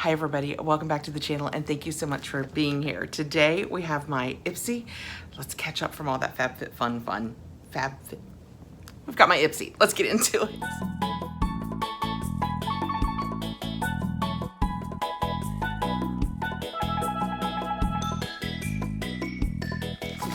Hi everybody, welcome back to the channel and thank you so much for being here. Today we have my Ipsy. Let's catch up from all that Fabfitfun. We've got my Ipsy. Let's get into it.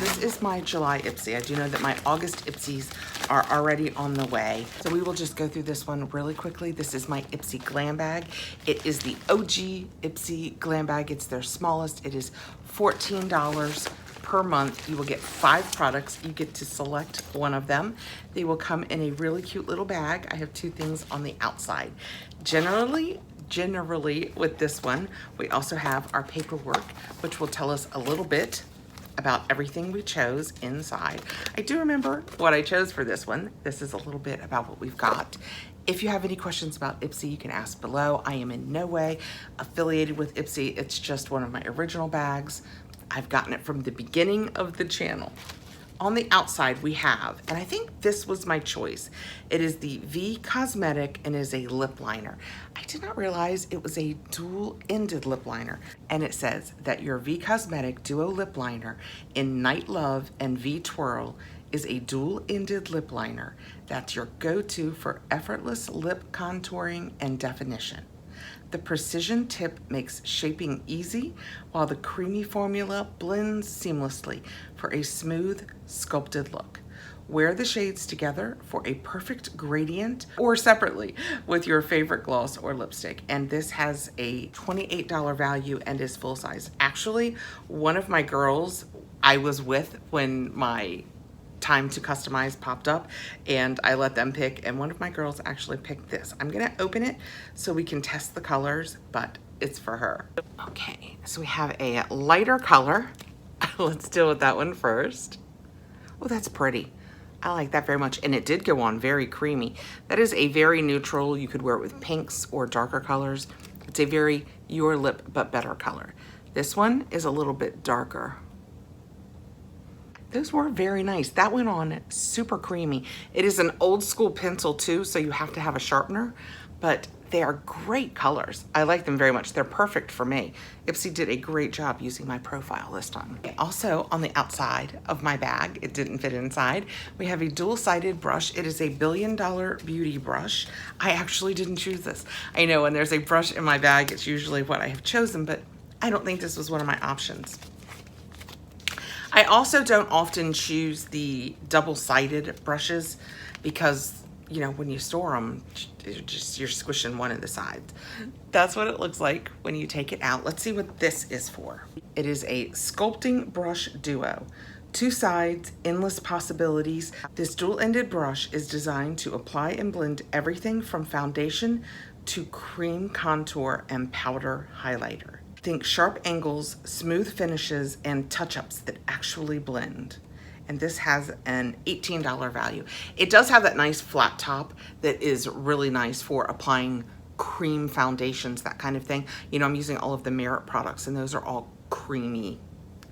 This is my July Ipsy. I do know that my August Ipsys are already on the way. So we will just go through this one really quickly. This is my Ipsy Glam Bag. It is the OG Ipsy Glam Bag. It's their smallest. It is $14 per month. You will get 5 products. You get to select one of them. They will come in a really cute little bag. I have 2 things on the outside. Generally with this one, we also have our paperwork, which will tell us a little bit about everything we chose inside. I do remember what I chose for this one. This is a little bit about what we've got. If you have any questions about Ipsy, you can ask below. I am in no way affiliated with Ipsy. It's just one of my original bags. I've gotten it from the beginning of the channel. On the outside we have, and I think this was my choice, it is the V Cosmetic and is a lip liner. I did not realize it was a dual-ended lip liner, and it says that your V Cosmetic Duo Lip Liner in Night Love and V Twirl is a dual-ended lip liner that's your go-to for effortless lip contouring and definition. The precision tip makes shaping easy, while the creamy formula blends seamlessly for a smooth, sculpted look. Wear the shades together for a perfect gradient or separately with your favorite gloss or lipstick. And this has a $28 value and is full size. Actually, one of my girls I was with when my time to customize popped up and I let them pick, and one of my girls actually picked this. I'm gonna open it so we can test the colors, but it's for her. Okay, so we have a lighter color. Let's deal with that one first. Oh, that's pretty. I like that very much, and it did go on very creamy. That is a very neutral. You could wear it with pinks or darker colors. It's a very your lip but better color. This one is a little bit darker. Those were very nice. That went on super creamy. It is an old school pencil too, so you have to have a sharpener, but they are great colors. I like them very much. They're perfect for me. Ipsy did a great job using my profile this time. Also on the outside of my bag, it didn't fit inside, we have a dual-sided brush. It is a $1 billion beauty brush. I actually didn't choose this. I know when there's a brush in my bag, it's usually what I have chosen, but I don't think this was one of my options. I also don't often choose the double-sided brushes because, you know, when you store them, you're squishing one of the sides. That's what it looks like when you take it out. Let's see what this is for. It is a sculpting brush duo. 2 sides, endless possibilities. This dual-ended brush is designed to apply and blend everything from foundation to cream contour and powder highlighter. Think sharp angles, smooth finishes, and touch-ups that actually blend. And this has an $18 value. It does have that nice flat top that is really nice for applying cream foundations, that kind of thing. You know, I'm using all of the Merit products and those are all creamy.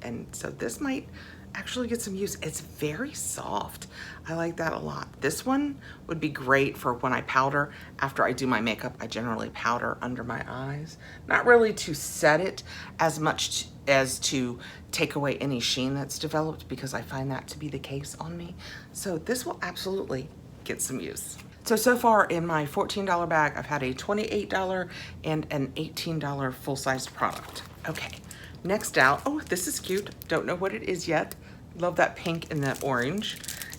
And so this might actually get some use. It's very soft. I like that a lot. This one would be great for when I powder. After I do my makeup, I generally powder under my eyes. Not really to set it as much as to take away any sheen that's developed, because I find that to be the case on me. So this will absolutely get some use. So far in my $14 bag, I've had a $28 and an $18 full-size product. Okay. Next out, oh, this is cute. Don't know what it is yet. Love that pink and that orange.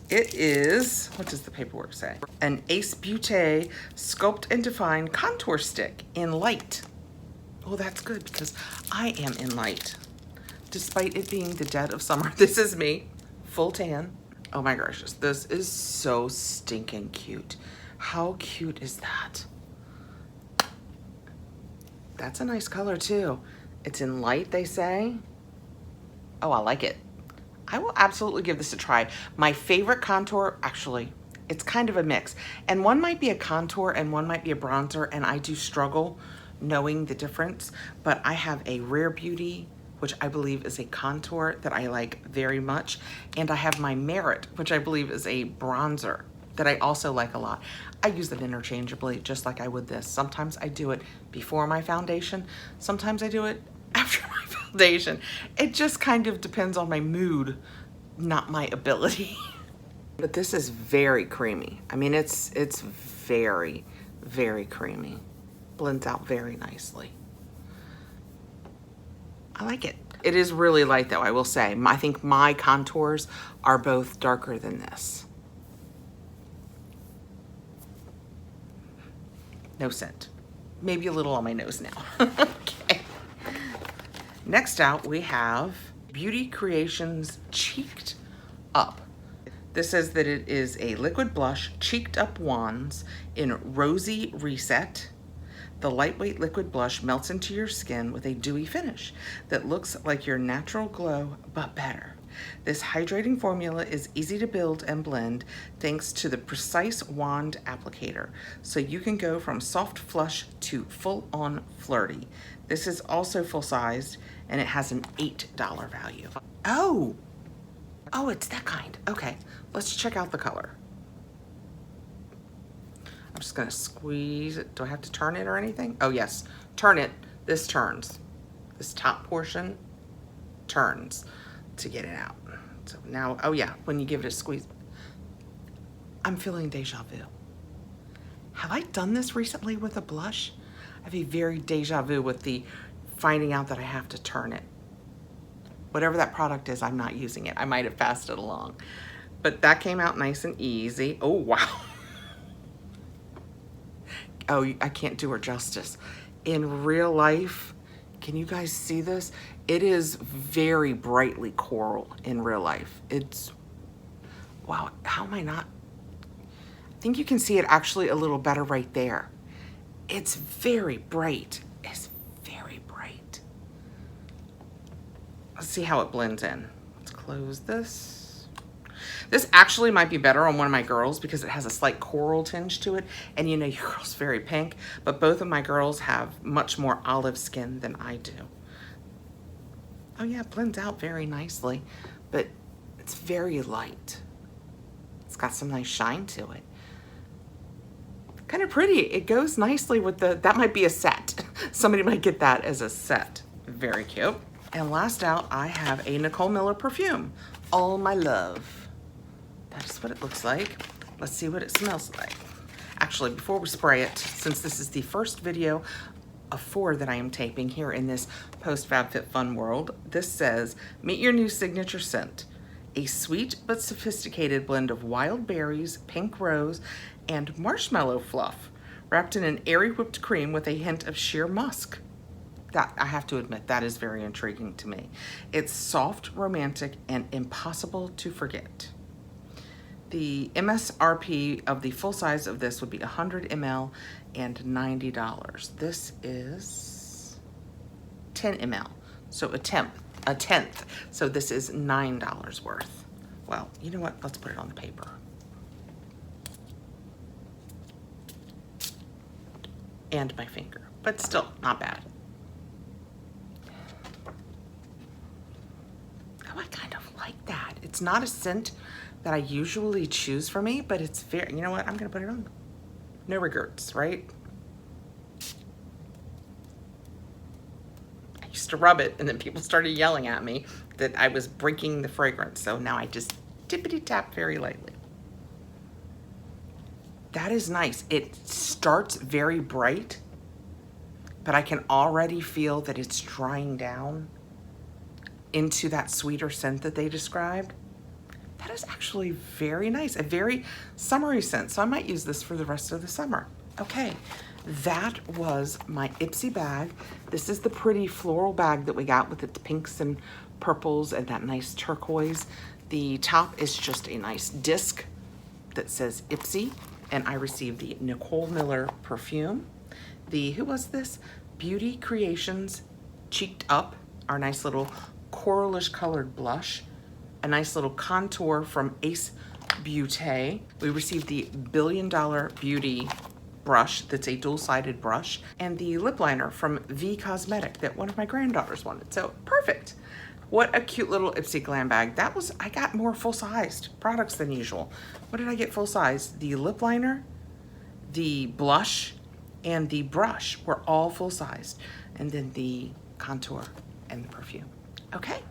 It is, what does the paperwork say? An Ace Beauté Sculpt and Define Contour Stick in light. Oh, that's good because I am in light. Despite it being the dead of summer, this is me, full tan. Oh my gracious, this is so stinking cute. How cute is that? That's a nice color too. It's in light, they say. Oh, I like it. I will absolutely give this a try. My favorite contour, actually, it's kind of a mix. And one might be a contour and one might be a bronzer, and I do struggle knowing the difference. But I have a Rare Beauty, which I believe is a contour that I like very much. And I have my Merit, which I believe is a bronzer. that I also like a lot. I use them interchangeably, just like I would this. Sometimes I do it before my foundation. Sometimes I do it after my foundation. It just kind of depends on my mood, not my ability. But this is very creamy. I mean, it's very, very creamy. Blends out very nicely. I like it. It is really light though, I will say. I think my contours are both darker than this. No scent. Maybe a little on my nose now. Okay. Next out we have Beauty Creations Cheeked Up. This says that it is a liquid blush, cheeked up wands in Rosy Reset. The lightweight liquid blush melts into your skin with a dewy finish that looks like your natural glow, but better. This hydrating formula is easy to build and blend thanks to the precise wand applicator, so you can go from soft flush to full-on flirty. This is also full-sized, and it has an $8 value. Oh, it's that kind. Okay, let's check out the color. I'm just gonna squeeze it. Do I have to turn it or anything? Oh yes, turn it. This turns. This top portion turns to get it out. So now, oh yeah, when you give it a squeeze. I'm feeling deja vu. Have I done this recently with a blush? I have a very deja vu with the finding out that I have to turn it. Whatever that product is, I'm not using it. I might have passed it along. But that came out nice and easy. Oh, wow. Oh, I can't do her justice. In real life, can you guys see this? It is very brightly coral in real life. It's, wow, how am I not? I think you can see it actually a little better right there. It's very bright. It's very bright. Let's see how it blends in. Let's close this. This actually might be better on one of my girls because it has a slight coral tinge to it. And you know, your girl's very pink, but both of my girls have much more olive skin than I do. Oh yeah, it blends out very nicely, but it's very light. It's got some nice shine to it. Kind of pretty. It goes nicely with the, that might be a set. Somebody might get that as a set. Very cute. And last out, I have a Nicole Miller perfume, All My Love. That is what it looks like. Let's see what it smells like. Actually, before we spray it, since this is the first video of 4 that I am taping here in this post-Fabfitfun world, this says, meet your new signature scent. A sweet but sophisticated blend of wild berries, pink rose, and marshmallow fluff, wrapped in an airy whipped cream with a hint of sheer musk. That, I have to admit, that is very intriguing to me. It's soft, romantic, and impossible to forget. The MSRP of the full size of this would be 100 ml and $90. This is 10 ml, so a tenth. So this is $9 worth. Well, you know what? Let's put it on the paper. And my finger, but still not bad. Oh, I kind of like that. It's not a scent that I usually choose for me, but it's very, you know what? I'm gonna put it on. No regrets, right? I used to rub it and then people started yelling at me that I was breaking the fragrance. So now I just tippity tap very lightly. That is nice. It starts very bright, but I can already feel that it's drying down into that sweeter scent that they described. That is actually very nice, a very summery scent. So I might use this for the rest of the summer. Okay, that was my Ipsy bag. This is the pretty floral bag that we got with its pinks and purples and that nice turquoise. The top is just a nice disc that says Ipsy, and I received the Nicole Miller perfume. The, who was this? Beauty Creations Cheeked Up, our nice little coralish colored blush. A nice little contour from Ace Beauté. We received the $1 Billion Beauty brush that's a dual-sided brush, and the lip liner from V Cosmetic that one of my granddaughters wanted. So perfect. What a cute little Ipsy Glam Bag. I got more full-sized products than usual. What did I get full-size? The lip liner, the blush, and the brush were all full-sized. And then the contour and the perfume. Okay,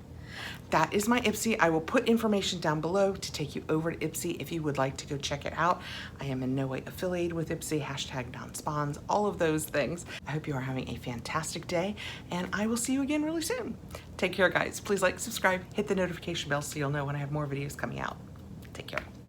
that is my Ipsy. I will put information down below to take you over to Ipsy if you would like to go check it out. I am in no way affiliated with Ipsy, #non-spons, all of those things. I hope you are having a fantastic day, and I will see you again really soon. Take care, guys. Please like, subscribe, hit the notification bell so you'll know when I have more videos coming out. Take care.